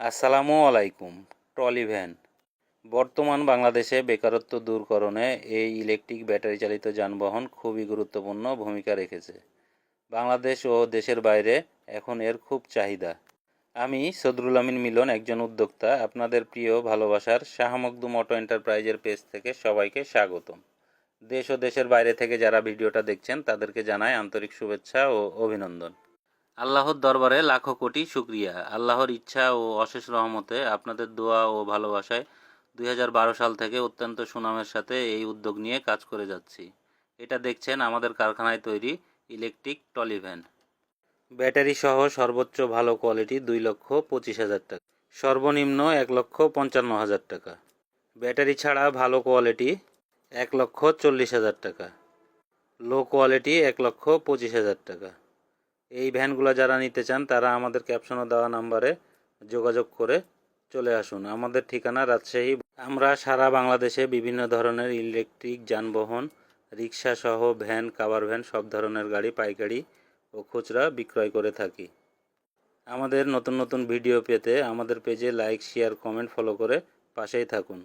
আসসালামু আলাইকুম। Trolley van বর্তমান বাংলাদেশে বেকারত্ব দূরকরণে এই ইলেকট্রিক ব্যাটারি চালিত যানবাহন খুবই গুরুত্বপূর্ণ ভূমিকা রেখেছে। বাংলাদেশ ও দেশের বাইরে এখন এর খুব চাহিদা। আমি সদরুল আমিন মিলন, একজন উদ্যোক্তা। আপনাদের প্রিয় ভালোবাসার শাহ মখদুম অটো এন্টারপ্রাইজের পেজ থেকে সবাইকে স্বাগতম। দেশ ও দেশের বাইরে থেকে যারা ভিডিওটা দেখছেন তাদেরকে জানাই আন্তরিক শুভেচ্ছা ও অভিনন্দন। আল্লাহর দরবারে লাখো কোটি শুকরিয়া। আল্লাহর ইচ্ছা ও অশেষ রহমতে আপনাদের দোয়া ও ভালোবাসায় 2012 সাল থেকে অত্যন্ত সুনামের সাথে এই উদ্যোগ নিয়ে কাজ করে যাচ্ছি। এটা দেখছেন আমাদের কারখানায় তৈরি ইলেকট্রিক ট্রলি ভ্যান। ব্যাটারি সহ সর্বোচ্চ ভালো কোয়ালিটি 2,25,000 টাকা, সর্বনিম্ন 1,55,000 টাকা। ব্যাটারি ছাড়া ভালো কোয়ালিটি 1,40,000 টাকা, লো কোয়ালিটি 1,25,000 টাকা। এই ভ্যানগুলো যারা নিতে চান তারা আমাদের ক্যাপশনে দেওয়া নাম্বারে যোগাযোগ করে চলে আসুন। আমাদের ঠিকানা রাজশাহী। আমরা সারা বাংলাদেশে বিভিন্ন ধরনের ইলেকট্রিক যানবাহন, রিক্সা সহ ভ্যান, কাভার ভ্যান, সব ধরনের গাড়ি পাইকারি ও খুচরা বিক্রয় করে থাকি। আমাদের নতুন নতুন ভিডিও পেতে আমাদের পেজে লাইক, শেয়ার, কমেন্ট, ফলো করে পাশেই থাকুন।